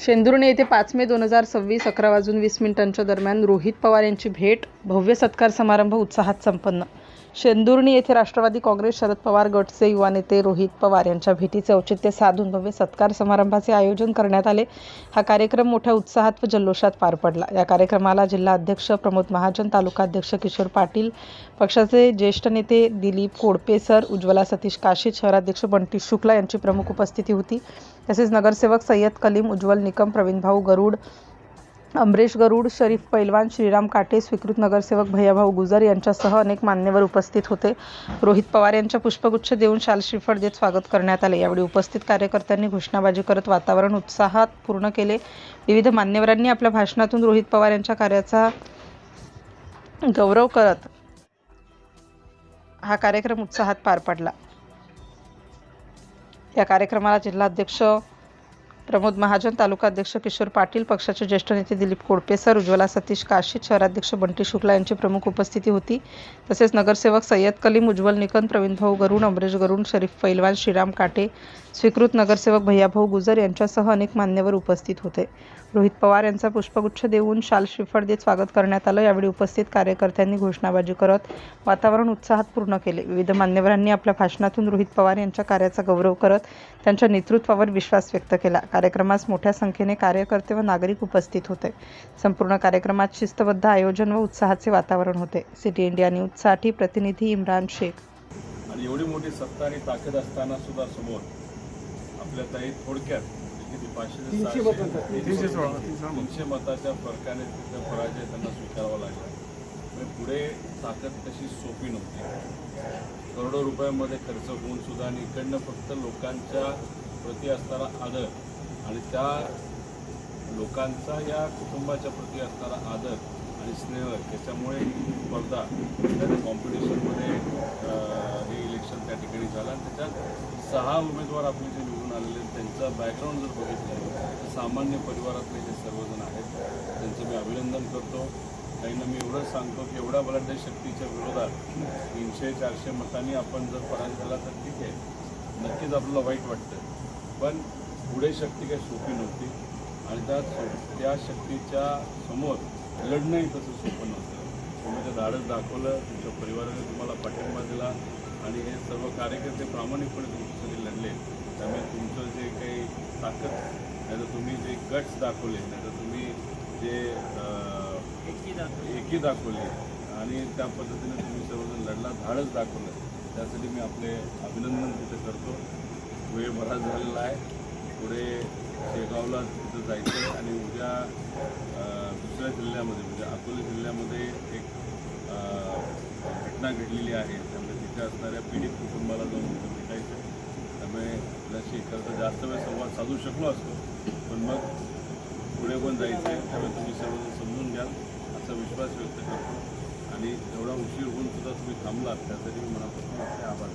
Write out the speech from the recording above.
शेंदुर्णी येथे 5 मे 2026 11:20 दरम्यान रोहित पवार यांची भेट, भव्य सत्कार समारंभ उत्साहात संपन्न. शेंदुर्णी येथे राष्ट्रवादी काँग्रेस शरद पवार गटचे युवा नेते रोहित पवार यांच्या भेटीचे औचित्य साधून भव्य सत्कार समारंभाचे आयोजन करण्यात आले. हा कार्यक्रम मोठ्या उत्साहात व जल्लोषात पार पडला. या कार्यक्रमाला जिल्हा अध्यक्ष प्रमोद महाजन, तालुका अध्यक्ष किशोर पाटील, पक्षाचे ज्येष्ठ नेते दिलीप कोडपे सर, उज्ज्वला सतीश काशीद, शहराध्यक्ष बंटी शुक्ला यांची प्रमुख उपस्थिती होती. तसेच नगरसेवक सय्यद कलीम, उज्ज्वल निकम, प्रवीणभाऊ गरुड, अमरेश गरुड, शरीफ पैलवान, श्रीराम काटे, स्वीकृत नगरसेवक भैयाभाऊ गुजर यांच्यासह अनेक मान्यवर उपस्थित होते. रोहित पवार यांच्या पुष्पगुच्छ देऊन शाल श्रीफळ देत स्वागत करण्यात आले. यावेळी उपस्थित कार्यकर्त्यांनी घोषणाबाजी करत वातावरण उत्साहात पूर्ण केले. विविध मान्यवरांनी आपल्या भाषणातून रोहित पवार यांच्या कार्याचा गौरव करत हा कार्यक्रम उत्साहात पार पडला. या कार्यक्रमाला जिल्हाध्यक्ष प्रमोद महाजन, तालुका अध्यक्ष किशोर पाटील, पक्षाचे ज्येष्ठ नेते दिलीप कोडपे सर, उज्ज्वला सतीश काशीद, शहराध्यक्ष बंटी शुक्ला यांची प्रमुख उपस्थिती होती. तसेच नगरसेवक सय्यद कलीम, उज्ज्वल निकम, प्रवीणभाऊ गरुड, अमरेश गरुड, शरीफ पैलवान, श्रीराम काटे, स्वीकृत नगरसेवक भैयाभाऊ गुजर यांच्यासह अनेक मान्यवर उपस्थित होते. रोहित पवार यांचा पुष्पगुच्छ देऊन शाल श्रीफळ देत स्वागत करण्यात आलं. यावेळी उपस्थित कार्यकर्त्यांनी घोषणाबाजी करत वातावरण उत्साहात पूर्ण केले. विविध मान्यवरांनी आपल्या भाषणातून रोहित पवार यांच्या कार्याचा गौरव करत त्यांच्या नेतृत्वावर विश्वास व्यक्त केला. कार्यक्रमास मोठ्या संख्येने कार्यकर्ते व नागरिक उपस्थित होते. संपूर्ण कार्यक्रमात शिस्तबद्ध आयोजन व उत्साहाचे वातावरण होते. सिटी इंडिया न्यूजसाठी प्रतिनिधी इम्रान शेख. आणि एवढी मोठी सत्ता आणि ताकद असताना सुद्धा समोर आपल्या ताई थोडक्यात 500 मताच्या फरकाने तिचा पराजय त्यांना स्वीकारावा लागला. म्हणजे पुढे ताकद तशी सोपी नव्हती. करोडो रुपयांमध्ये खर्च होऊन सुद्धा आणि इकडनं फक्त लोकांच्या प्रती असणारा आदर आणि त्या लोकांचा या कुटुंबाच्या प्रती असणारा आदर आणि स्नेह, त्याच्यामुळे स्पर्धा त्या कॉम्पिटिशनमध्ये हे इलेक्शन त्या ठिकाणी झालं. आणि त्याच्यात 6 उमेदवार आपले जे निवडून आलेले त्यांचा बॅकग्राऊंड जर बघितलं तर सामान्य परिवारातले जे सर्वजण आहेत त्यांचं मी अभिनंदन करतो. काहींना मी एवढंच सांगतो की एवढ्या बलाढ्य शक्तीच्या विरोधात 300-400 मतांनी आपण जर पराजय झाला तर ठीक आहे, नक्कीच आपल्याला वाईट वाटतं. पण पुढे शक्ती काही सोपी नव्हती आणि त्या शक्तीच्या समोर लढणंही तसं सोपं नव्हतं. तुम्ही ते धाडस दाखवलं, तुमच्या परिवाराने तुम्हाला पाठिंबा दिला आणि हे सर्व कार्यकर्ते प्रामाणिकपणे तुमच्यासाठी लढले. त्यामुळे तुमचं जे काही ताकद नाही तर तुम्ही जे गट्स दाखवले, नाही तर तुम्ही जे एकी दाखवली आणि त्या पद्धतीने तुम्ही सर्वजण लढला, धाडस दाखवलं, त्यासाठी मी आपले अभिनंदन तिथे करतो. वेळ बराच झालेला आहे. पुढे शेगावला तिथं जायचं आहे आणि उद्या दुसऱ्या जिल्ह्यामध्ये म्हणजे अकोला जिल्ह्यामध्ये एक घटना घडलेली आहे. त्यामुळे तिथे असणाऱ्या पीडित कुटुंबाला जाऊन तिथं भेटायचं. त्यामुळे आपल्याशी खरं जास्त वेळ संवाद साधू शकलो असतो, पण मग पुढे पण जायचं आहे. त्यामुळे तुम्ही सर्वजण समजून घ्याल असा विश्वास व्यक्त करतो. आणि एवढा उशीर होऊन सुद्धा तुम्ही थांबलात त्यासाठी मी मनापासून आपले आभार.